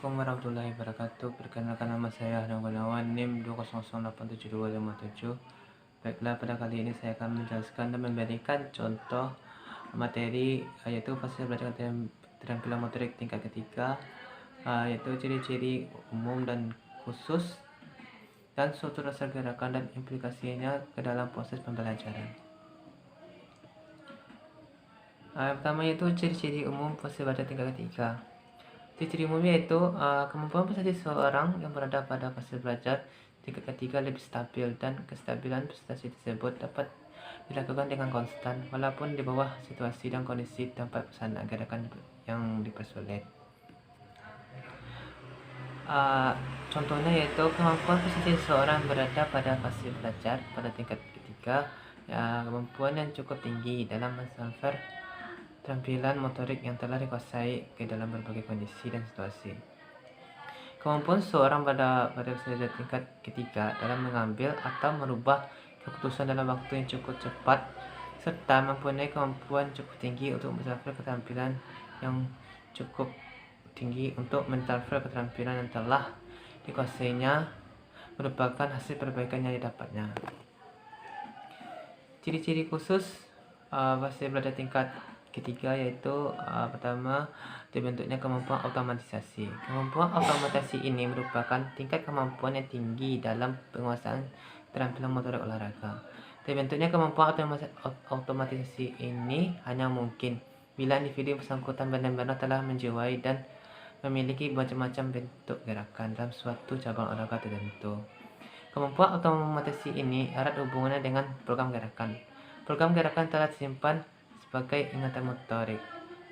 Assalamualaikum warahmatullahi wabarakatuh. Perkenalkan nama saya Ahmad Gunawan, NIM 2008727. Baiklah, pada kali ini saya akan menjelaskan dan memberikan contoh materi yaitu fase belajar keterampilan motorik tingkat ketiga, yaitu ciri-ciri umum dan khusus dan struktur dasar gerakan dan implikasinya ke dalam proses pembelajaran. Yang pertama yaitu ciri-ciri umum fase belajar tingkat ketiga. Ciri umumnya yaitu kemampuan prestasi seseorang yang berada pada fase belajar tingkat ketiga lebih stabil, dan kestabilan prestasi tersebut dapat dilakukan dengan konstan walaupun di bawah situasi dan kondisi tempat pelaksanaan gerakan yang dipersulit. Contohnya yaitu kemampuan prestasi seseorang berada pada fase belajar pada tingkat ketiga, kemampuan yang cukup tinggi dalam mentransfer keterampilan motorik yang telah dikuasai ke dalam berbagai kondisi dan situasi. Kemampuan seseorang pada fase tingkat ketiga dalam mengambil atau merubah keputusan dalam waktu yang cukup cepat, serta mempunyai kemampuan cukup tinggi untuk mentransfer keterampilan yang cukup tinggi untuk mentransfer keterampilan yang telah dikuasainya, merupakan hasil perbaikan yang didapatnya. Ciri-ciri khusus fase belajar tingkat ketiga yaitu pertama, terbentuknya kemampuan otomatisasi. Kemampuan otomatisasi ini merupakan tingkat kemampuan yang tinggi dalam penguasaan keterampilan motorik olahraga. Terbentuknya kemampuan otomatisasi ini hanya mungkin bila individu bersangkutan benar-benar telah menjiwai dan memiliki macam-macam bentuk gerakan dalam suatu cabang olahraga tertentu. Kemampuan otomatisasi ini erat hubungannya dengan program gerakan. Program gerakan telah disimpan sebagai ingatan motorik,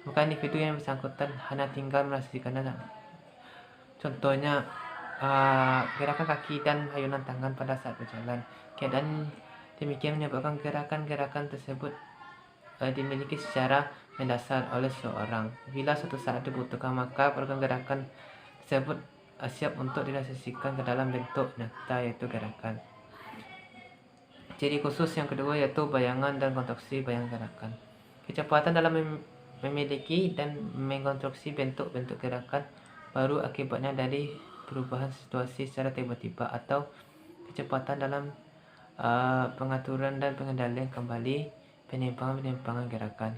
maka individu yang bersangkutan hanya tinggal menyaksikannya. Contohnya gerakan kaki dan ayunan tangan pada saat berjalan. Keadaan demikian menyebabkan gerakan-gerakan tersebut dimiliki secara mendasar oleh seseorang. Bila suatu saat dibutuhkan, maka program gerakan tersebut siap untuk direalisasikan ke dalam bentuk nyata, yaitu gerakan. Ciri khusus yang kedua yaitu bayangan dan konstruksi bayang gerakan. Kecepatan dalam memiliki dan mengkonstruksi bentuk-bentuk gerakan baru akibatnya dari perubahan situasi secara tiba-tiba, atau kecepatan dalam pengaturan dan pengendalian kembali penyimpangan-penyimpangan gerakan.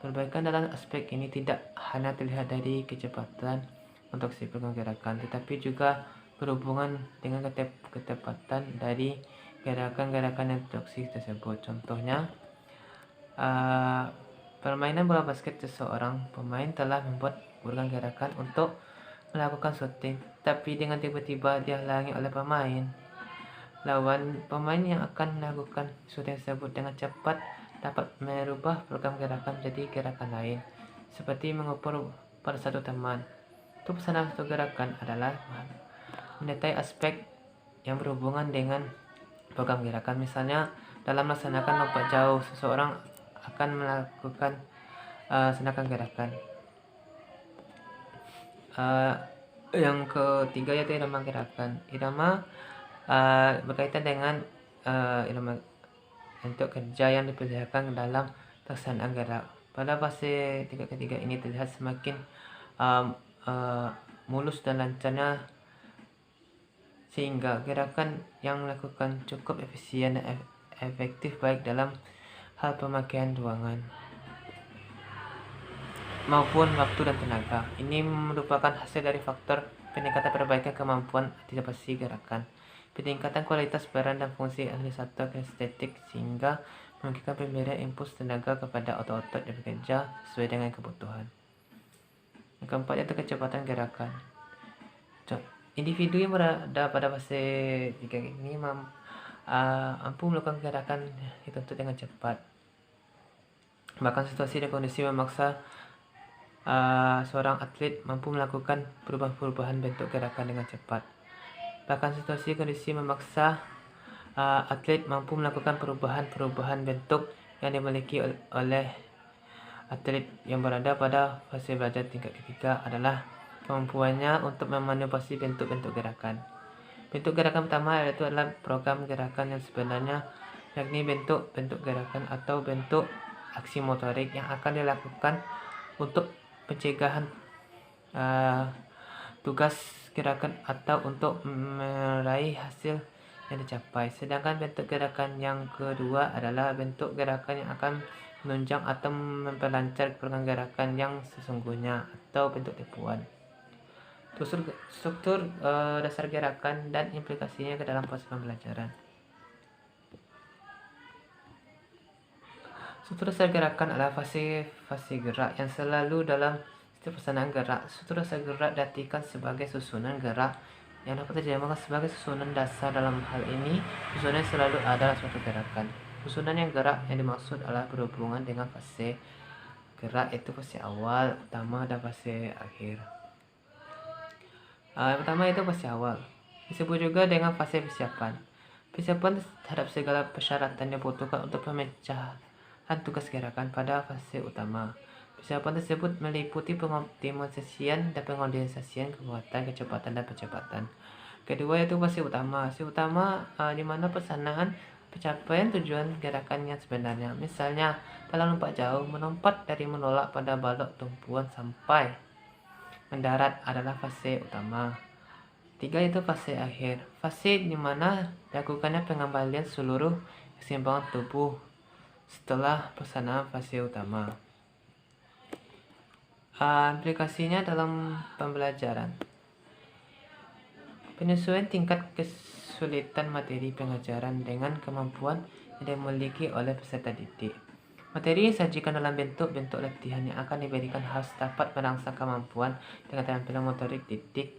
Perbaikan dalam aspek ini tidak hanya terlihat dari kecepatan konstruksi program gerakan, tetapi juga berhubungan dengan ketepatan dari gerakan-gerakan instruksi tersebut. Contohnya, permainan bola basket, seseorang pemain telah membuat program gerakan untuk melakukan shooting, tapi dengan tiba-tiba dihalangi oleh pemain lawan. Pemain yang akan melakukan shooting tersebut dengan cepat dapat merubah program gerakan menjadi gerakan lain, seperti mengukur pada satu teman. Untuk pesanan satu gerakan adalah mendetai aspek yang berhubungan dengan program gerakan. Misalnya, dalam melaksanakan lompat jauh, seseorang akan melakukan senakan gerakan. Yang ketiga yaitu irama gerakan. Irama berkaitan dengan irama untuk kerja yang diperlihatkan dalam pelaksanaan gerak. Pada fase tingkat ketiga ini terlihat semakin mulus dan lancarnya, sehingga gerakan yang melakukan cukup efisien dan efektif baik dalam hal pemakaian ruangan maupun waktu dan tenaga. Ini merupakan hasil dari faktor peningkatan perbaikan kemampuan antisipasi gerakan, peningkatan kualitas peran dan fungsi analisator kinestetik, sehingga memungkinkan pemberian impuls tenaga kepada otot-otot yang bekerja sesuai dengan kebutuhan. Yang keempat yaitu kecepatan gerakan. Individu yang berada pada fase 3 ini mampu melakukan gerakan dituntut dengan cepat. Bahkan situasi dan kondisi memaksa seorang atlet mampu melakukan perubahan-perubahan bentuk gerakan dengan cepat. Bahkan situasi kondisi memaksa atlet mampu melakukan perubahan-perubahan bentuk yang dimiliki oleh atlet yang berada pada fase belajar tingkat ketiga adalah kemampuannya untuk memanipulasi bentuk-bentuk gerakan. Bentuk gerakan pertama yaitu adalah program gerakan yang sebenarnya, yakni bentuk-bentuk gerakan atau bentuk aksi motorik yang akan dilakukan untuk pencegahan tugas gerakan atau untuk meraih hasil yang dicapai. Sedangkan bentuk gerakan yang kedua adalah bentuk gerakan yang akan menunjang atau memperlancar program gerakan yang sesungguhnya atau bentuk tipuan. Struktur dasar gerakan dan implikasinya ke dalam proses pembelajaran. Struktur dasar gerakan adalah fase gerak yang selalu dalam setiap pelaksanaan gerak. Struktur dasar gerak diartikan sebagai susunan gerak yang dapat dijamakan sebagai susunan dasar. Dalam hal ini, susunan selalu ada dalam suatu gerakan. Susunan yang gerak yang dimaksud adalah berhubungan dengan fase gerak, yaitu fase awal, utama, dan fase akhir. Yang pertama itu fase awal. Disebut juga dengan fase persiapan. Persiapan terhadap segala persyaratan yang dibutuhkan untuk pemecahan tugas gerakan pada fase utama. Persiapan tersebut meliputi pengoptimalisasian dan pengorganisasian kekuatan, kecepatan, dan percepatan. Kedua yaitu fase utama. Fase utama di mana pelaksanaan pencapaian tujuan gerakan yang sebenarnya. Misalnya dalam lompat jauh, melompat dari menolak pada balok tumpuan sampai mendarat adalah fase utama. Tiga itu fase akhir. Fase di mana dilakukannya pengembalian seluruh keseimbangan tubuh setelah pelaksanaan fase utama. Aplikasinya dalam pembelajaran. Penyesuaian tingkat kesulitan materi pengajaran dengan kemampuan yang dimiliki oleh peserta didik. Materi yang disajikan dalam bentuk-bentuk latihan yang akan diberikan harus dapat merangsang kemampuan dengan keterampilan motorik didik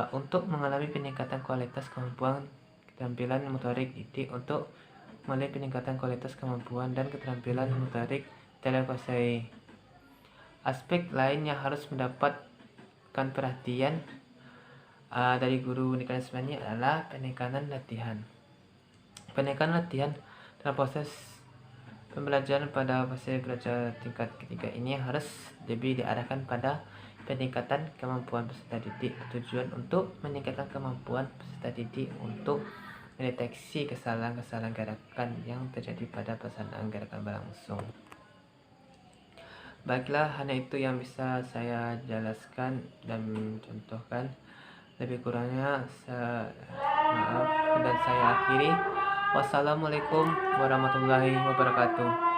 untuk mengalami peningkatan kualitas kemampuan keterampilan motorik didik untuk melalui peningkatan kualitas kemampuan dan keterampilan motorik dikuasai. Aspek lain yang harus mendapatkan perhatian dari guru pendidikan jasmani adalah penekanan latihan. Penekanan latihan dalam proses pembelajaran pada fase belajar tingkat ketiga ini harus lebih diarahkan pada peningkatan kemampuan peserta didik, tujuan untuk meningkatkan kemampuan peserta didik untuk mendeteksi kesalahan-kesalahan gerakan yang terjadi pada pelaksanaan gerakan berlangsung. Baiklah, hanya itu yang bisa saya jelaskan dan contohkan. Lebih kurangnya maaf dan saya akhiri. Wassalamualaikum warahmatullahi wabarakatuh.